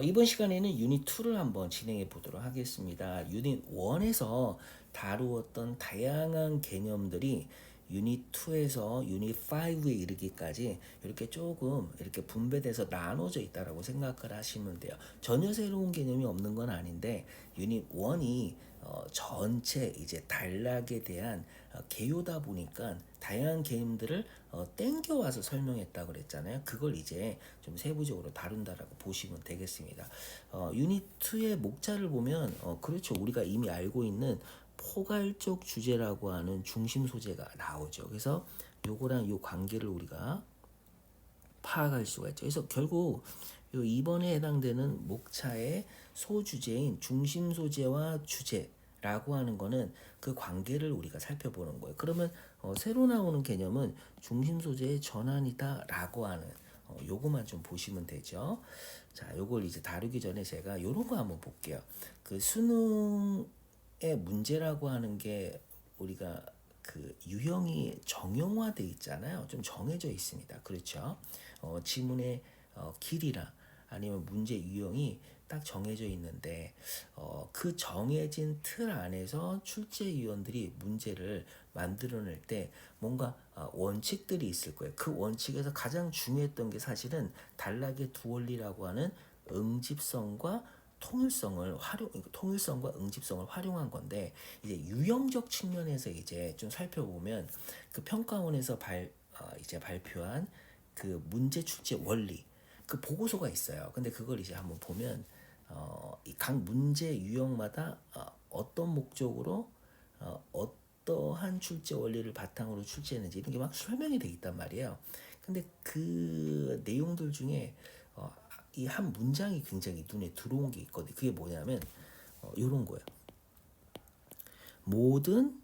이번 시간에는 유닛 2를 한번 진행해 보도록 하겠습니다. 유닛 1에서 다루었던 다양한 개념들이 유닛 2에서 유닛 5에 이르기까지 이렇게 조금 이렇게 분배돼서 나눠져 있다라고 생각을 하시면 돼요. 전혀 새로운 개념이 없는 건 아닌데 유닛 1이 전체 이제 단락에 대한 개요다 보니까 다양한 개념들을 땡겨와서 설명했다 그랬잖아요. 그걸 이제 좀 세부적으로 다룬다라고 보시면 되겠습니다. 유닛 2의 목차를 보면 그렇죠. 우리가 이미 알고 있는 포괄적 주제라고 하는 중심 소재가 나오죠. 그래서 요거랑 요 관계를 우리가 파악할 수가 있죠. 그래서 결국 요 2번에 해당되는 목차의 소주제인 중심 소재와 주제라고 하는 거는 그 관계를 우리가 살펴보는 거예요. 그러면 새로 나오는 개념은 중심 소재의 전환이다라고 하는 요거만 좀 보시면 되죠. 자, 요걸 이제 다루기 전에 제가 요런 거 한번 볼게요. 그 수능의 문제라고 하는 게 우리가 그 유형이 정형화돼 있잖아요. 좀 정해져 있습니다. 그렇죠? 지문의 길이나 아니면 문제 유형이 딱 정해져 있는데 그 정해진 틀 안에서 출제위원들이 문제를 만들어낼 때 뭔가 원칙들이 있을 거예요. 그 원칙에서 가장 중요했던 게 사실은 단락의 두 원리라고 하는 응집성과 통일성과 응집성을 활용한 건데 이제 유형적 측면에서 이제 좀 살펴보면 그 평가원에서 이제 발표한 그 문제 출제 원리 그 보고서가 있어요. 근데 그걸 이제 한번 보면 이 각 문제 유형마다 어떤 목적으로 어떠한 출제 원리를 바탕으로 출제했는지 이런 게 막 설명이 돼 있단 말이에요. 근데 그 내용들 중에 이 한 문장이 굉장히 눈에 들어온 게 있거든요. 그게 뭐냐면 이런 거예요. 모든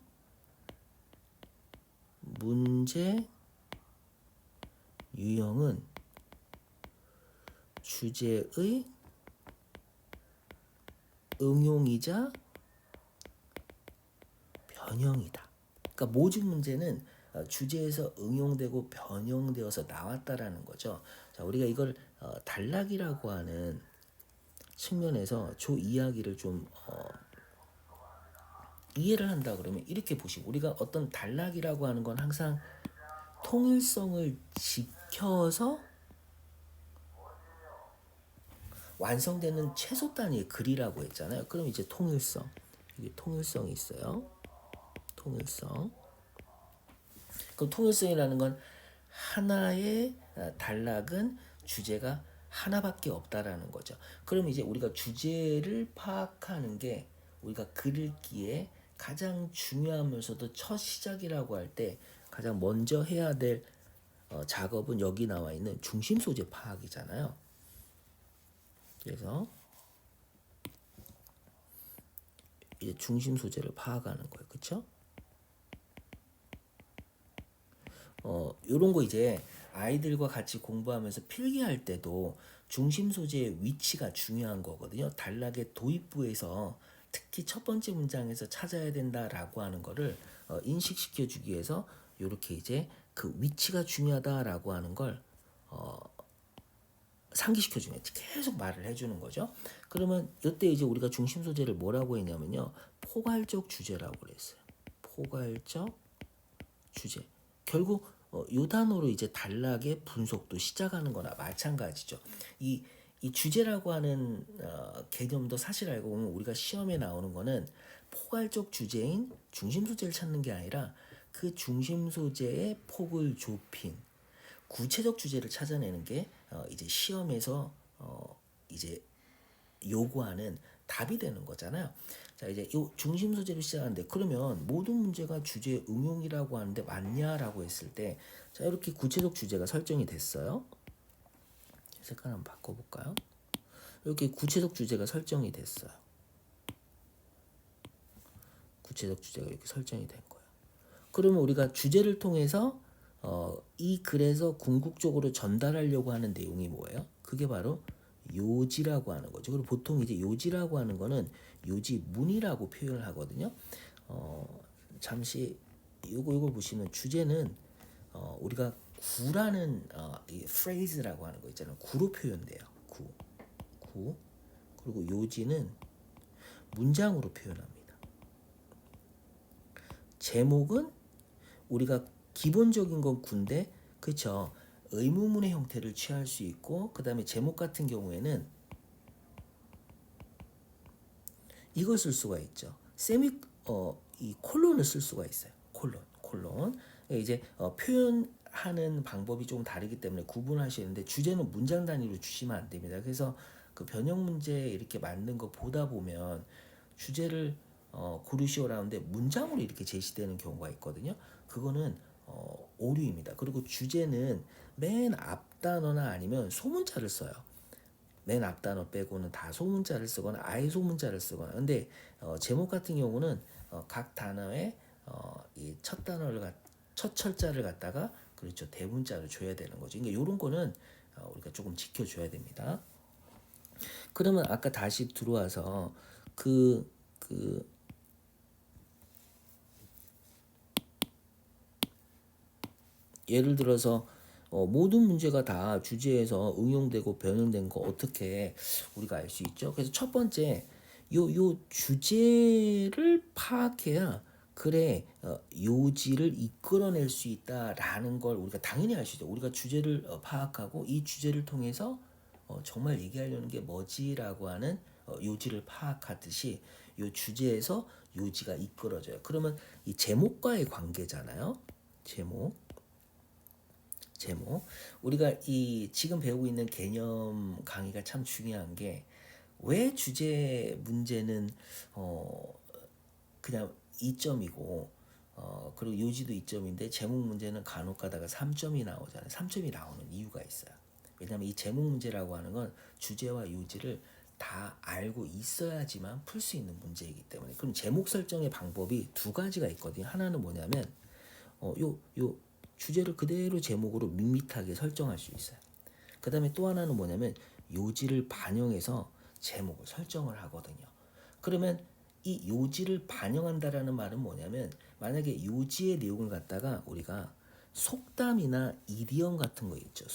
문제 유형은 주제의 응용이자 변형이다. 그러니까 모든 문제는 주제에서 응용되고 변형되어서 나왔다라는 거죠. 자, 우리가 이걸 단락이라고 하는 측면에서 조 이야기를 좀 이해를 한다 그러면 이렇게 보시고 우리가 어떤 단락이라고 하는 건 항상 통일성을 지켜서 완성되는 최소 단위의 글이라고 했잖아요. 그럼 이제 통일성 이게 통일성이 있어요. 통일성. 그럼 통일성이라는 건 하나의 단락은 주제가 하나밖에 없다라는 거죠. 그럼 이제 우리가 주제를 파악하는 게 우리가 글 읽기에 가장 중요하면서도 첫 시작이라고 할 때 가장 먼저 해야 될 작업은 여기 나와 있는 중심 소재 파악이잖아요. 그래서 이제 중심 소재를 파악하는 거예요. 그렇죠? 요런 거 이제 아이들과 같이 공부하면서 필기할 때도 중심 소재의 위치가 중요한 거거든요. 단락의 도입부에서 특히 첫 번째 문장에서 찾아야 된다라고 하는 거를 인식시켜 주기 위해서 요렇게 이제 그 위치가 중요하다라고 하는 걸 상기시켜 주면 계속 말을 해주는 거죠. 그러면 이때 이제 우리가 중심 소재를 뭐라고 했냐면요. 포괄적 주제라고 그랬어요. 포괄적 주제. 결국 요 단어로 이제 단락의 분석도 시작하는 거나 마찬가지죠. 이 주제라고 하는 개념도 사실 알고 보면 우리가 시험에 나오는 거는 포괄적 주제인 중심 소재를 찾는 게 아니라 그 중심 소재의 폭을 좁힌 구체적 주제를 찾아내는 게 이제 시험에서 이제 요구하는 답이 되는 거잖아요. 자, 이제 요 중심 소재로 시작하는데 그러면 모든 문제가 주제 응용이라고 하는데 맞냐라고 했을 때 자, 이렇게 구체적 주제가 설정이 됐어요. 색깔 한번 바꿔볼까요? 이렇게 구체적 주제가 설정이 됐어요. 구체적 주제가 이렇게 설정이 된 거예요. 그러면 우리가 주제를 통해서 이 글에서 궁극적으로 전달하려고 하는 내용이 뭐예요? 그게 바로 요지라고 하는 거죠. 그리고 보통 이제 요지라고 하는 거는 요지문이라고 표현을 하거든요. 잠시 이걸 보시면 주제는 우리가 구라는 이 phrase라고 하는 거 있잖아요. 구로 표현돼요. 구. 그리고 요지는 문장으로 표현합니다. 제목은 우리가 기본적인 건 군데 그쵸? 의문문의 형태를 취할 수 있고 그 다음에 제목 같은 경우에는 이걸 쓸 수가 있죠. 이 콜론을 쓸 수가 있어요. 콜론. 이제 표현하는 방법이 조금 다르기 때문에 구분하시는데 주제는 문장 단위로 주시면 안 됩니다. 그래서 그 변형 문제 이렇게 만든 거 보다 보면 주제를 고르시오라는데 문장으로 이렇게 제시되는 경우가 있거든요. 그거는 오류입니다. 그리고 주제는 맨 앞 단어나 아니면 소문자를 써요. 맨 앞 단어 빼고는 다 소문자를 쓰거나 아예 소문자를 쓰거나. 근데 제목 같은 경우는 각 단어에 이 첫 철자를 갖다가 그렇죠 대문자를 줘야 되는 거죠. 그러니까 이런 거는 우리가 조금 지켜줘야 됩니다. 그러면 아까 다시 들어와서 그 예를 들어서 모든 문제가 다 주제에서 응용되고 변형된 거 어떻게 우리가 알 수 있죠? 그래서 첫 번째 요 주제를 파악해야 그래 요지를 이끌어낼 수 있다라는 걸 우리가 당연히 알 수 있죠. 우리가 주제를 파악하고 이 주제를 통해서 정말 얘기하려는 게 뭐지라고 하는 요지를 파악하듯이 요 주제에서 요지가 이끌어져요. 그러면 이 제목과의 관계잖아요. 제목. 우리가 이 지금 배우고 있는 개념 강의가 참 중요한 게 왜 주제 문제는 그냥 2점이고 그리고 요지도 2점인데 제목 문제는 간혹 가다가 3점이 나오잖아요. 3점이 나오는 이유가 있어요. 왜냐하면 이 제목 문제라고 하는 건 주제와 요지를 다 알고 있어야지만 풀 수 있는 문제이기 때문에. 그럼 제목 설정의 방법이 두 가지가 있거든요. 하나는 뭐냐면 요 주제를 그대로 제목으로 밋밋하게 설정할 수 있어요. 그 다음에 또 하나는 뭐냐면 요지를 반영해서 제목을 설정을 하거든요. 그러면 이 요지를 반영한다라는 말은 뭐냐면 만약에 요지의 내용을 갖다가 우리가 속담이나 이디엄 같은 거 있죠.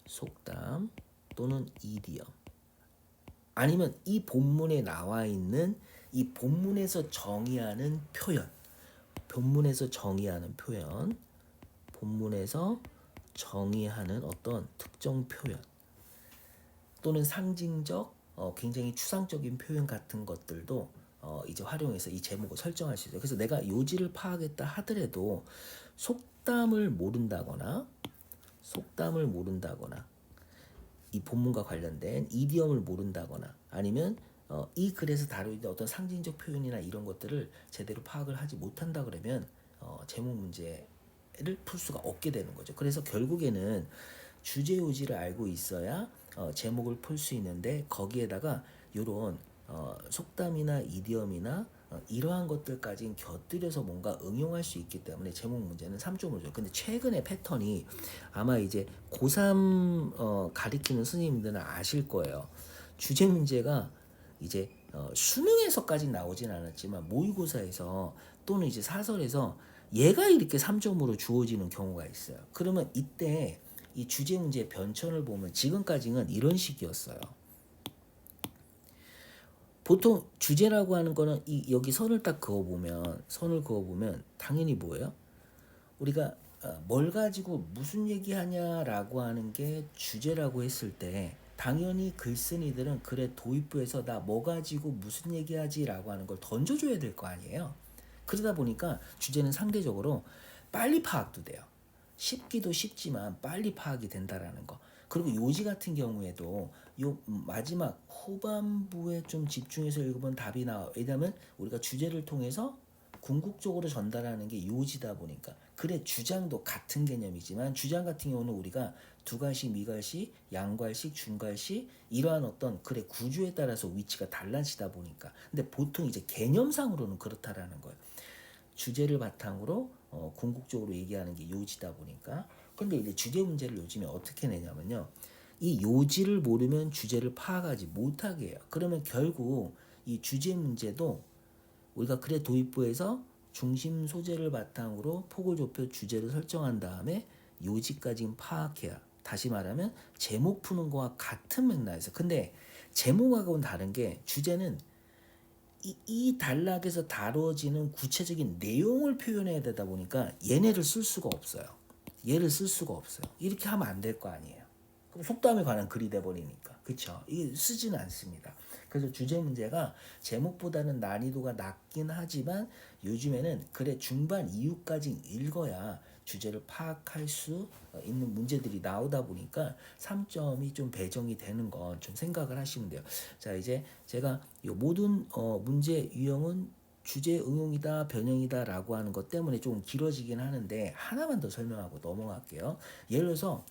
속담 또는 이디엄 아니면 이 본문에 나와 있는 이 본문에서 정의하는 표현 본문에서 정의하는 어떤 특정 표현 또는 상징적 굉장히 추상적인 표현 같은 것들도 이제 활용해서 이 제목을 설정할 수 있어요. 그래서 내가 요지를 파악했다 하더라도 속담을 모른다거나 이 본문과 관련된 이디엄을 모른다거나 아니면 이 글에서 다루는 어떤 상징적 표현이나 이런 것들을 제대로 파악을 하지 못한다 그러면 제목 문제를 풀 수가 없게 되는 거죠. 그래서 결국에는 주제 요지를 알고 있어야 제목을 풀 수 있는데 거기에다가 이런 속담이나 이디엄이나 이러한 것들까지 곁들여서 뭔가 응용할 수 있기 때문에 제목 문제는 3점을 줘요. 근데 최근에 패턴이 아마 이제 고3 가리키는 선생님들은 아실 거예요. 주제 문제가 이제 수능에서까지 나오진 않았지만 모의고사에서 또는 이제 사설에서 얘가 이렇게 3점으로 주어지는 경우가 있어요. 그러면 이때 이 주제 문제의 변천을 보면 지금까지는 이런 식이었어요. 보통 주제라고 하는 거는 여기 선을 그어보면 당연히 뭐예요? 우리가 뭘 가지고 무슨 얘기하냐라고 하는 게 주제라고 했을 때 당연히 글쓴이들은 그래 도입부에서 나 뭐 가지고 무슨 얘기하지라고 하는 걸 던져줘야 될 거 아니에요. 그러다 보니까 주제는 상대적으로 빨리 파악도 돼요. 쉽기도 쉽지만 빨리 파악이 된다라는 거. 그리고 요지 같은 경우에도 요 마지막 후반부에 좀 집중해서 읽으면 답이 나와. 왜냐면 우리가 주제를 통해서 궁극적으로 전달하는 게 요지다 보니까 그래 주장도 같은 개념이지만 주장 같은 경우는 우리가 두갈식, 미갈식, 양갈식, 중갈식 이러한 어떤 그래 구조에 따라서 위치가 달라지다 보니까 근데 보통 이제 개념상으로는 그렇다라는 거예요. 주제를 바탕으로 궁극적으로 얘기하는 게 요지다 보니까 근데 이제 주제 문제를 요즘에 어떻게 내냐면요. 이 요지를 모르면 주제를 파악하지 못하게 해요. 그러면 결국 이 주제 문제도 우리가 그래 도입부에서 중심 소재를 바탕으로 폭을 좁혀 주제를 설정한 다음에 요지까지 파악해야 다시 말하면 제목 푸는 거와 같은 맥락에서. 근데 제목하고는 다른 게 주제는 이 단락에서 다뤄지는 구체적인 내용을 표현해야 되다 보니까 얘네를 쓸 수가 없어요. 얘를 쓸 수가 없어요. 이렇게 하면 안 될 거 아니에요. 그럼 속담에 관한 글이 돼버리니까. 그쵸? 이게 쓰지는 않습니다. 그래서 주제 문제가 제목보다는 난이도가 낮긴 하지만 요즘에는 글의 중반 이후까지 읽어야 주제를 파악할 수 있는 문제들이 나오다 보니까 3점이 좀 배정이 되는 건 좀 생각을 하시면 돼요. 자, 이제 제가 이 모든 문제 유형은 주제 응용이다 변형이다 라고 하는 것 때문에 좀 길어지긴 하는데 하나만 더 설명하고 넘어갈게요. 예를 들어서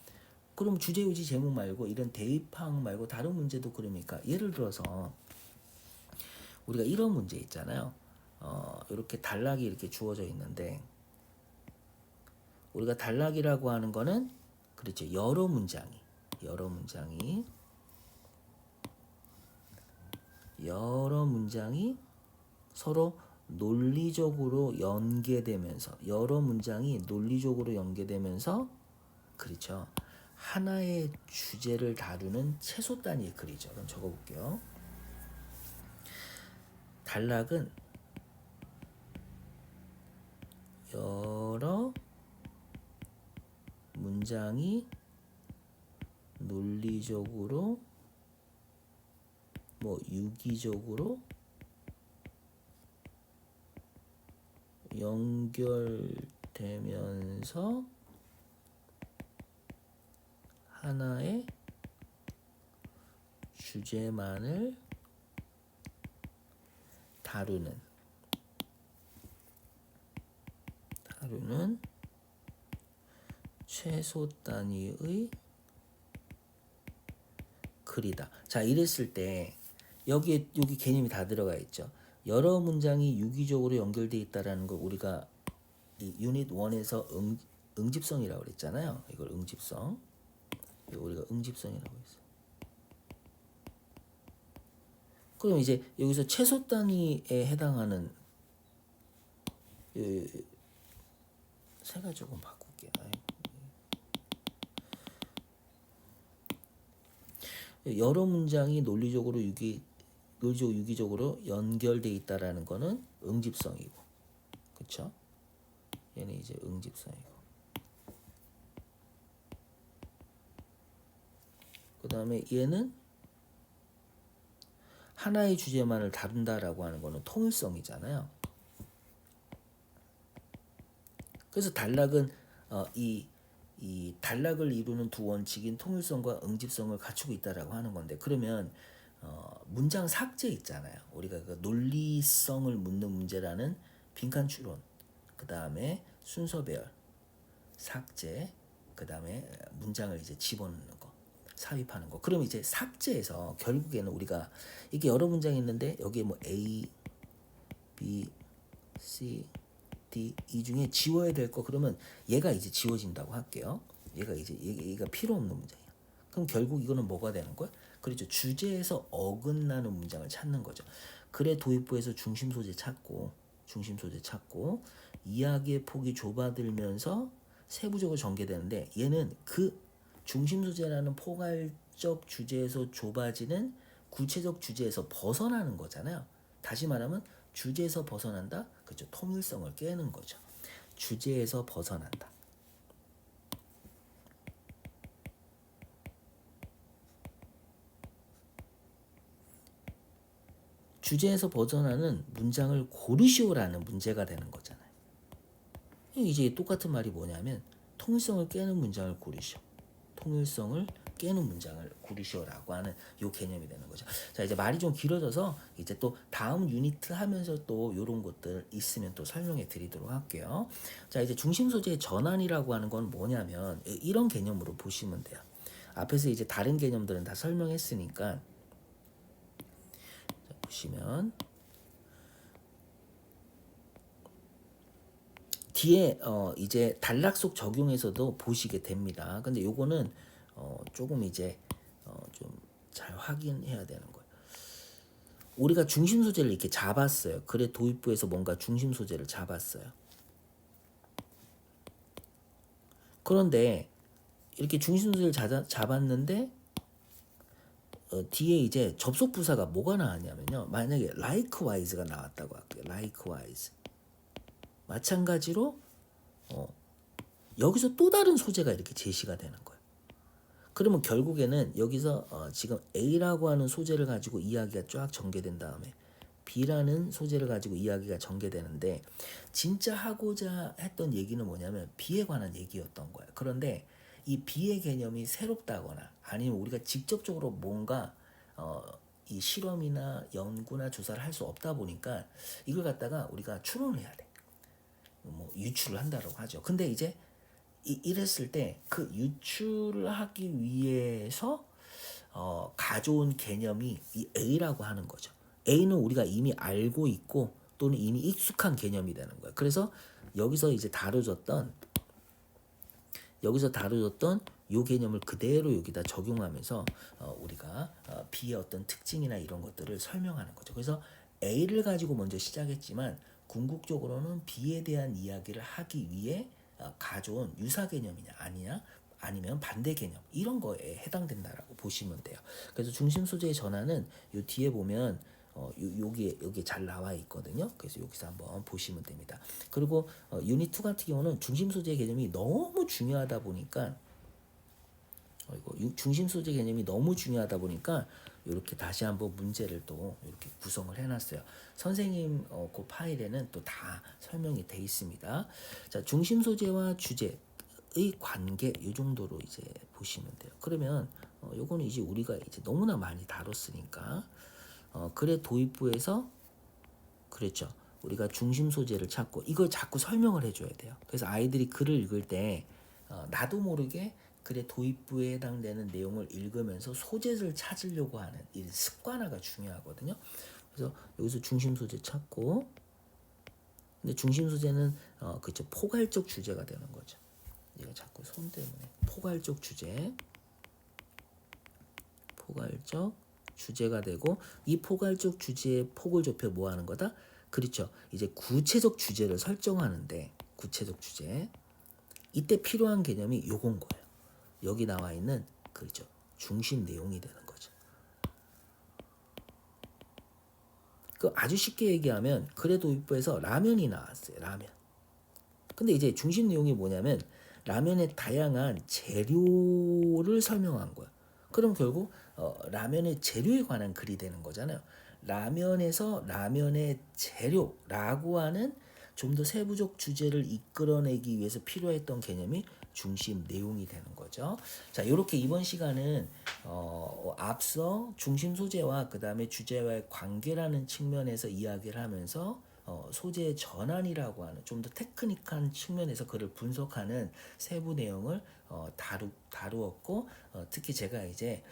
그럼 주제 유지 제목 말고 이런 대입항 말고 다른 문제도 그러니까 예를 들어서 우리가 이런 문제 있잖아요. 이렇게 단락이 이렇게 주어져 있는데 우리가 단락이라고 하는 거는 그렇죠. 여러 문장이 서로 논리적으로 연계되면서 여러 문장이 논리적으로 연계되면서 그렇죠. 하나의 주제를 다루는 최소 단위의 글이죠. 그럼 적어볼게요. 단락은 여러 문장이 논리적으로 유기적으로 연결되면서 하나의 주제만을 다루는 최소 단위의 글이다. 자, 이랬을 때 여기 개념이 다 들어가 있죠. 여러 문장이 유기적으로 연결되어 있다라는 걸 우리가 이 유닛 1에서 응집성이라고 그랬잖아요. 이걸 응집성. 우리가 응집성이라고 했어요. 그럼 이제 여기서 최소 단위에 해당하는 세가 조금 바꿀게요. 여러 문장이 논리적으로 유기적으로 연결돼 있다라는 거는 응집성이고, 그렇죠? 얘는 이제 응집성이고. 그 다음에 얘는 하나의 주제만을 다룬다라고 하는 거는 통일성이잖아요. 그래서 단락은 이 단락을 이루는 두 원칙인 통일성과 응집성을 갖추고 있다라고 하는 건데 그러면 문장 삭제 있잖아요. 우리가 그 논리성을 묻는 문제라는 빈칸 추론, 그 다음에 순서 배열, 삭제, 그 다음에 문장을 이제 집어넣는 거, 삽입하는 거. 그럼 이제 삭제에서 결국에는 우리가 이게 여러 문장이 있는데 여기에 뭐 A, B, C, D 이 중에 지워야 될 거 그러면 얘가 이제 지워진다고 할게요. 얘가 필요 없는 문장이야. 그럼 결국 이거는 뭐가 되는 거야? 그렇죠. 주제에서 어긋나는 문장을 찾는 거죠. 글의 도입부에서 중심 소재 찾고 이야기의 폭이 좁아들면서 세부적으로 전개되는데 얘는 그 중심 소재라는 포괄적 주제에서 좁아지는 구체적 주제에서 벗어나는 거잖아요. 다시 말하면 주제에서 벗어난다? 그렇죠. 통일성을 깨는 거죠. 주제에서 벗어난다. 주제에서 벗어나는 문장을 고르시오라는 문제가 되는 거잖아요. 이제 똑같은 말이 뭐냐면 통일성을 깨는 문장을 고르시오. 통일성을 깨는 문장을 고르시오라고 하는 요 개념이 되는 거죠. 자, 이제 말이 좀 길어져서 이제 또 다음 유니트 하면서 또 요런 것들 있으면 또 설명해 드리도록 할게요. 자, 이제 중심 소재의 전환이라고 하는 건 뭐냐면 이런 개념으로 보시면 돼요. 앞에서 이제 다른 개념들은 다 설명했으니까 자, 보시면 뒤에 이제 단락속 적용해서도 보시게 됩니다. 근데 요거는 조금 이제 좀 잘 확인해야 되는 거예요. 우리가 중심 소재를 이렇게 잡았어요. 글의 도입부에서 뭔가 중심 소재를 잡았어요. 그런데 이렇게 중심 소재를 잡았는데 뒤에 이제 접속 부사가 뭐가 나왔냐면요. 만약에 likewise가 나왔다고 할게요. likewise. 마찬가지로 여기서 또 다른 소재가 이렇게 제시가 되는 거예요. 그러면 결국에는 여기서 지금 A라고 하는 소재를 가지고 이야기가 쫙 전개된 다음에 B라는 소재를 가지고 이야기가 전개되는데 진짜 하고자 했던 얘기는 뭐냐면 B에 관한 얘기였던 거예요. 그런데 이 B의 개념이 새롭다거나 아니면 우리가 직접적으로 뭔가 이 실험이나 연구나 조사를 할 수 없다 보니까 이걸 갖다가 우리가 추론을 해야 돼. 뭐 유추를 한다고 하죠. 근데 이제 이랬을 때 그 유추를 하기 위해서 가져온 개념이 이 A라고 하는 거죠. A는 우리가 이미 알고 있고 또는 이미 익숙한 개념이 되는 거예요. 그래서 여기서 이제 다뤄졌던 요 개념을 그대로 여기다 적용하면서 우리가 B의 어떤 특징이나 이런 것들을 설명하는 거죠. 그래서 A를 가지고 먼저 시작했지만 궁극적으로는 B에 대한 이야기를 하기 위해 가져온 유사 개념이냐 아니냐 아니면 반대 개념 이런 거에 해당된다라고 보시면 돼요. 그래서 중심 소재의 전환은 요 뒤에 보면 여기 잘 나와 있거든요. 그래서 여기서 한번 보시면 됩니다. 그리고 유닛 2 같은 경우는 중심 소재 개념이 너무 중요하다 보니까 중심 소재 개념이 너무 중요하다 보니까 이렇게 다시 한번 문제를 또 이렇게 구성을 해놨어요. 선생님 그 파일에는 또 다 설명이 돼 있습니다. 자, 중심 소재와 주제의 관계 이 정도로 이제 보시면 돼요. 그러면 요거는 이제 우리가 이제 너무나 많이 다뤘으니까 글의 도입부에서 그랬죠. 우리가 중심 소재를 찾고 이걸 자꾸 설명을 해줘야 돼요. 그래서 아이들이 글을 읽을 때 나도 모르게 글의 도입부에 해당되는 내용을 읽으면서 소재를 찾으려고 하는 이 습관화가 중요하거든요. 그래서 여기서 중심 소재 찾고 근데 중심 소재는 그쵸 포괄적 주제가 되는 거죠. 얘가 자꾸 손 때문에 포괄적 주제가 되고 이 포괄적 주제의 폭을 좁혀 뭐 하는 거다? 그렇죠. 이제 구체적 주제를 설정하는데 구체적 주제 이때 필요한 개념이 요건 거예요. 여기 나와 있는 그렇죠. 중심 내용이 되는 거죠. 그 아주 쉽게 얘기하면 글의 도입부에서 라면이 나왔어요. 라면. 근데 이제 중심 내용이 뭐냐면 라면의 다양한 재료를 설명한 거야. 그럼 결국 라면의 재료에 관한 글이 되는 거잖아요. 라면에서 라면의 재료라고 하는 좀 더 세부적 주제를 이끌어내기 위해서 필요했던 개념이 중심 내용이 되는 거죠. 자, 이렇게 이번 시간은 앞서 중심 소재와 그 다음에 주제와의 관계라는 측면에서 이야기를 하면서 소재의 전환이라고 하는 좀 더 테크닉한 측면에서 그를 분석하는 세부 내용을 다루었고 특히 제가 이제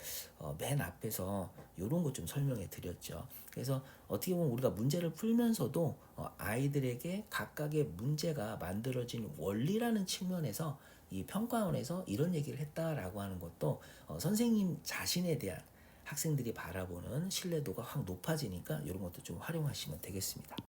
맨 앞에서 이런 것 좀 설명해 드렸죠. 그래서 어떻게 보면 우리가 문제를 풀면서도 아이들에게 각각의 문제가 만들어진 원리라는 측면에서 이 평가원에서 이런 얘기를 했다라고 하는 것도 선생님 자신에 대한 학생들이 바라보는 신뢰도가 확 높아지니까 이런 것도 좀 활용하시면 되겠습니다.